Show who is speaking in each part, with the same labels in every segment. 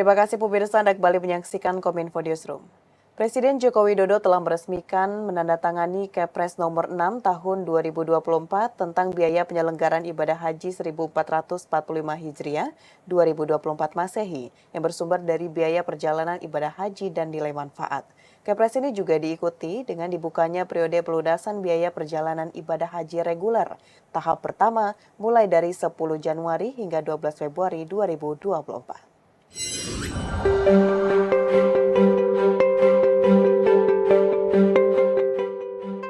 Speaker 1: Terima kasih pemirsa, Anda kembali menyaksikan Kominfo Newsroom. Presiden Joko Widodo telah meresmikan menandatangani Kepres nomor 6 tahun 2024 tentang biaya penyelenggaraan ibadah haji 1445 Hijriah 2024 Masehi yang bersumber dari biaya perjalanan ibadah haji dan nilai manfaat. Kepres ini juga diikuti dengan dibukanya periode pelunasan biaya perjalanan ibadah haji reguler tahap pertama mulai dari 10 Januari hingga 12 Februari 2024.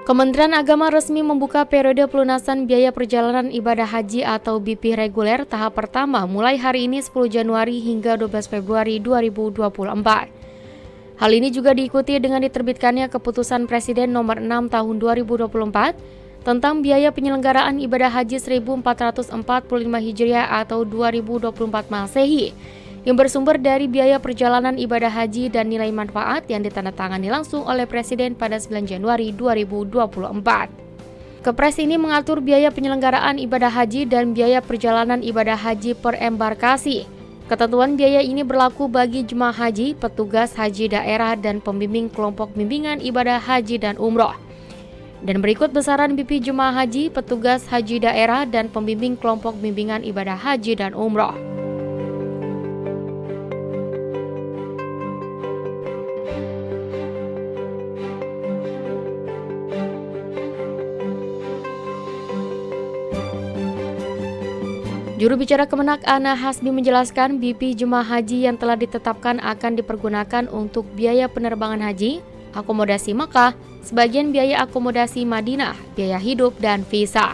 Speaker 2: Kementerian Agama resmi membuka periode pelunasan biaya perjalanan ibadah haji atau BP reguler tahap pertama mulai hari ini 10 Januari hingga 12 Februari 2024. Hal ini juga diikuti dengan diterbitkannya keputusan Presiden nomor 6 tahun 2024 tentang biaya penyelenggaraan ibadah haji 1445 Hijriah atau 2024 Masehi yang bersumber dari biaya perjalanan ibadah haji dan nilai manfaat yang ditandatangani langsung oleh Presiden pada 9 Januari 2024. Kepres ini mengatur biaya penyelenggaraan ibadah haji dan biaya perjalanan ibadah haji per embarkasi. Ketentuan biaya ini berlaku bagi jemaah haji, petugas haji daerah, dan pembimbing kelompok bimbingan ibadah haji dan umroh. Dan berikut besaran BP jemaah haji, petugas haji daerah, dan pembimbing kelompok bimbingan ibadah haji dan umroh. Juru bicara Kemenak Ana Hasbi menjelaskan BP jemaah haji yang telah ditetapkan akan dipergunakan untuk biaya penerbangan haji, akomodasi Makkah, sebagian biaya akomodasi Madinah, biaya hidup, dan visa.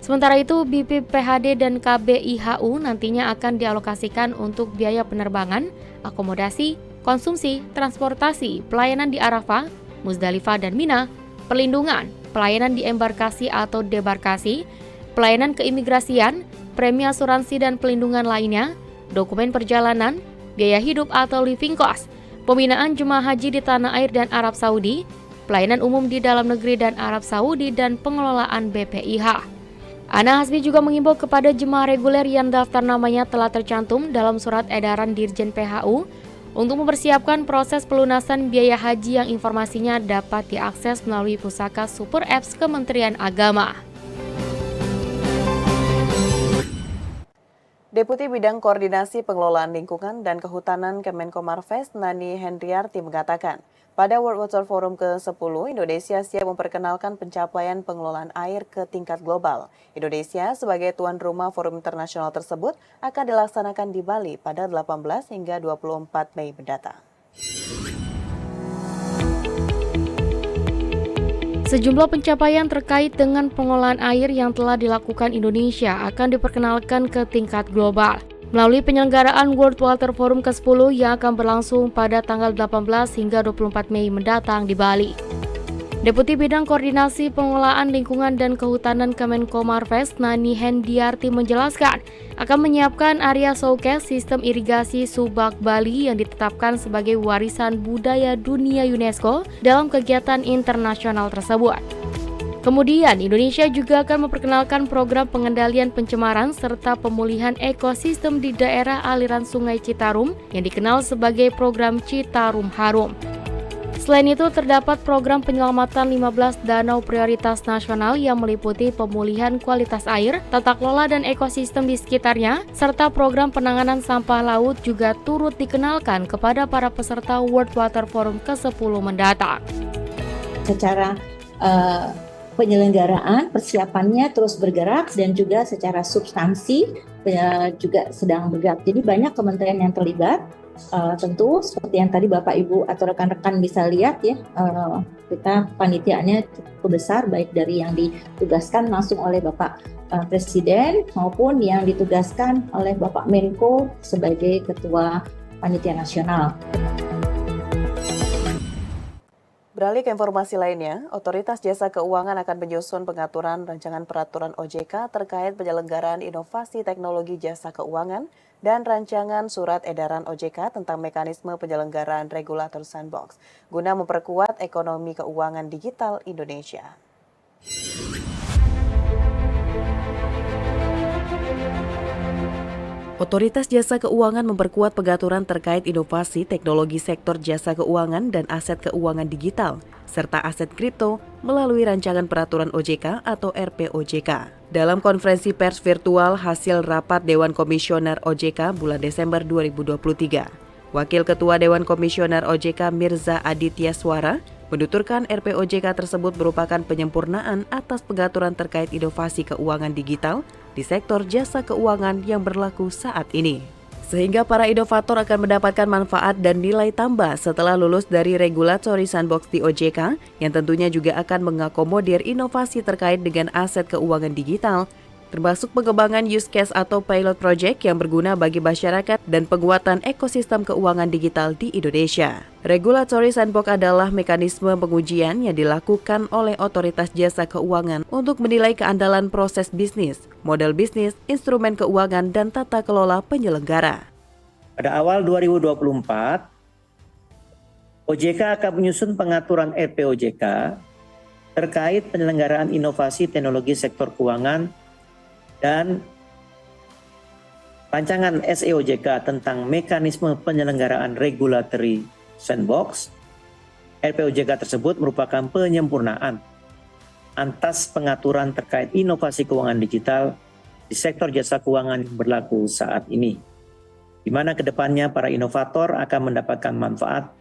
Speaker 2: Sementara itu, BP PHD dan KBIHU nantinya akan dialokasikan untuk biaya penerbangan, akomodasi, konsumsi, transportasi, pelayanan di Arafah, Muzdalifah, dan Mina, perlindungan, pelayanan di embarkasi atau debarkasi, pelayanan keimigrasian, premi asuransi dan pelindungan lainnya, dokumen perjalanan, biaya hidup atau living cost, pembinaan jemaah haji di tanah air dan Arab Saudi, pelayanan umum di dalam negeri dan Arab Saudi, dan pengelolaan BPIH. Ana Hasbi juga mengimbau kepada jemaah reguler yang daftar namanya telah tercantum dalam surat edaran Dirjen PHU untuk mempersiapkan proses pelunasan biaya haji yang informasinya dapat diakses melalui pusaka Super Apps Kementerian Agama.
Speaker 1: Deputi Bidang Koordinasi Pengelolaan Lingkungan dan Kehutanan Kemenkomarves Nani Hendriarti mengatakan, pada World Water Forum ke-10, Indonesia siap memperkenalkan pencapaian pengelolaan air ke tingkat global. Indonesia sebagai tuan rumah forum internasional tersebut akan dilaksanakan di Bali pada 18 hingga 24 Mei mendatang.
Speaker 2: Sejumlah pencapaian terkait dengan pengelolaan air yang telah dilakukan Indonesia akan diperkenalkan ke tingkat global melalui penyelenggaraan World Water Forum ke-10 yang akan berlangsung pada tanggal 18 hingga 24 Mei mendatang di Bali. Deputi Bidang Koordinasi Pengelolaan Lingkungan dan Kehutanan Kemenkomarves Nani Hendriarti menjelaskan akan menyiapkan area showcase sistem irigasi Subak Bali yang ditetapkan sebagai warisan budaya dunia UNESCO dalam kegiatan internasional tersebut. Kemudian, Indonesia juga akan memperkenalkan program pengendalian pencemaran serta pemulihan ekosistem di daerah aliran Sungai Citarum yang dikenal sebagai program Citarum Harum. Selain itu, terdapat program penyelamatan 15 danau prioritas nasional yang meliputi pemulihan kualitas air, tata kelola dan ekosistem di sekitarnya, serta program penanganan sampah laut juga turut dikenalkan kepada para peserta World Water Forum ke-10 mendatang.
Speaker 3: Secara penyelenggaraan, persiapannya terus bergerak dan juga secara substansi juga sedang bergerak. Jadi banyak kementerian yang terlibat. Tentu seperti yang tadi Bapak Ibu atau rekan-rekan bisa lihat ya, kita panitiaannya cukup besar baik dari yang ditugaskan langsung oleh Bapak Presiden maupun yang ditugaskan oleh Bapak Menko sebagai Ketua Panitia Nasional.
Speaker 1: Beralih ke informasi lainnya, Otoritas Jasa Keuangan akan menyusun pengaturan rancangan peraturan OJK terkait penyelenggaraan inovasi teknologi jasa keuangan dan rancangan surat edaran OJK tentang mekanisme penyelenggaraan regulator sandbox guna memperkuat ekonomi keuangan digital Indonesia. Otoritas Jasa Keuangan memperkuat pengaturan terkait inovasi teknologi sektor jasa keuangan dan aset keuangan digital, serta aset kripto melalui rancangan peraturan OJK atau RPOJK. Dalam konferensi pers virtual hasil rapat Dewan Komisioner OJK bulan Desember 2023, Wakil Ketua Dewan Komisioner OJK Mirza Aditya Swara menuturkan RPOJK tersebut merupakan penyempurnaan atas pengaturan terkait inovasi keuangan digital di sektor jasa keuangan yang berlaku saat ini. Sehingga para inovator akan mendapatkan manfaat dan nilai tambah setelah lulus dari regulatory sandbox di OJK yang tentunya juga akan mengakomodir inovasi terkait dengan aset keuangan digital, termasuk pengembangan use case atau pilot project yang berguna bagi masyarakat dan penguatan ekosistem keuangan digital di Indonesia. Regulatory Sandbox adalah mekanisme pengujian yang dilakukan oleh otoritas jasa keuangan untuk menilai keandalan proses bisnis, model bisnis, instrumen keuangan, dan tata kelola penyelenggara.
Speaker 4: Pada awal 2024, OJK akan menyusun pengaturan RPOJK terkait penyelenggaraan inovasi teknologi sektor keuangan dan rancangan SEOJK tentang mekanisme penyelenggaraan regulatory sandbox. RPOJK tersebut merupakan penyempurnaan atas pengaturan terkait inovasi keuangan digital di sektor jasa keuangan yang berlaku saat ini, di mana kedepannya para inovator akan mendapatkan manfaat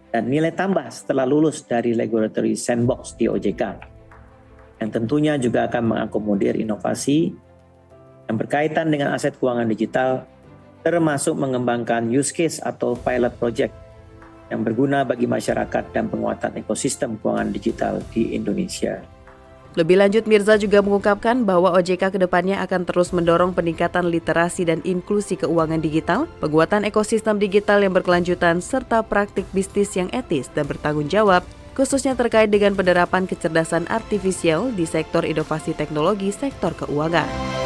Speaker 4: dan nilai tambah setelah lulus dari regulatory sandbox di OJK, yang tentunya juga akan mengakomodir inovasi yang berkaitan dengan aset keuangan digital, termasuk mengembangkan use case atau pilot project yang berguna bagi masyarakat dan penguatan ekosistem keuangan digital di Indonesia.
Speaker 1: Lebih lanjut, Mirza juga mengungkapkan bahwa OJK kedepannya akan terus mendorong peningkatan literasi dan inklusi keuangan digital, penguatan ekosistem digital yang berkelanjutan, serta praktik bisnis yang etis dan bertanggung jawab, khususnya terkait dengan penerapan kecerdasan artifisial di sektor inovasi teknologi sektor keuangan.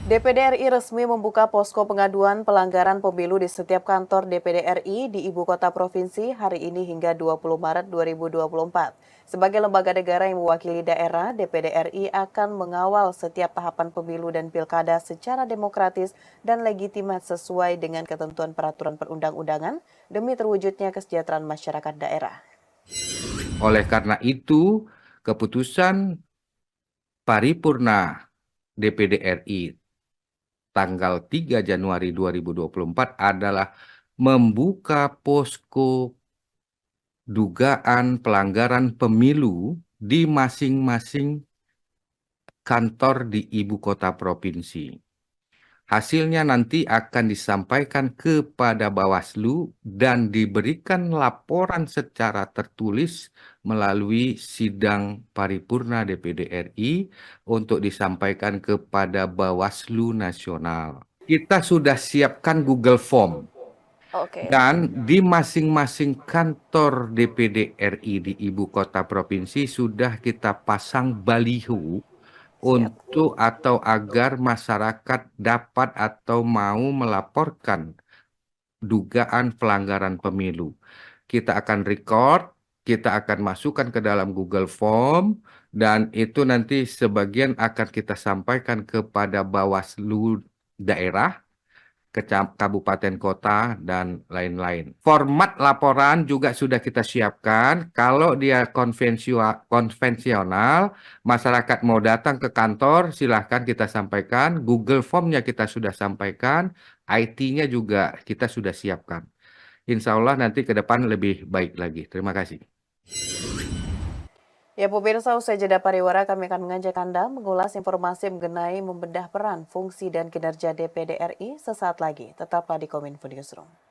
Speaker 1: DPD RI resmi membuka posko pengaduan pelanggaran pemilu di setiap kantor DPD RI di Ibu Kota Provinsi hari ini hingga 20 Maret 2024. Sebagai lembaga negara yang mewakili daerah, DPD RI akan mengawal setiap tahapan pemilu dan pilkada secara demokratis dan legitimate sesuai dengan ketentuan peraturan perundang-undangan demi terwujudnya kesejahteraan masyarakat daerah.
Speaker 5: Oleh karena itu, keputusan paripurna DPD RI tanggal 3 Januari 2024 adalah membuka posko dugaan pelanggaran pemilu di masing-masing kantor di ibu kota provinsi. Hasilnya nanti akan disampaikan kepada Bawaslu dan diberikan laporan secara tertulis melalui sidang paripurna DPD RI untuk disampaikan kepada Bawaslu Nasional. Kita sudah siapkan Google Form. Dan di masing-masing kantor DPD RI di ibu kota provinsi sudah kita pasang baliho untuk atau agar masyarakat dapat atau mau melaporkan dugaan pelanggaran pemilu. Kita akan record, kita akan masukkan ke dalam Google Form, dan itu nanti sebagian akan kita sampaikan kepada Bawaslu daerah, kabupaten kota, dan lain-lain. Format laporan juga sudah kita siapkan. Kalau dia konvensional, masyarakat mau datang ke kantor, silahkan kita sampaikan. Google Form-nya kita sudah sampaikan, IT-nya juga kita sudah siapkan. Insya Allah nanti ke depan lebih baik lagi. Terima kasih.
Speaker 1: Ya pemirsa, usai jeda pariwara kami akan mengajak Anda mengulas informasi mengenai membedah peran, fungsi, dan kinerja DPD RI sesaat lagi. Tetaplah di Kominfo Newsroom.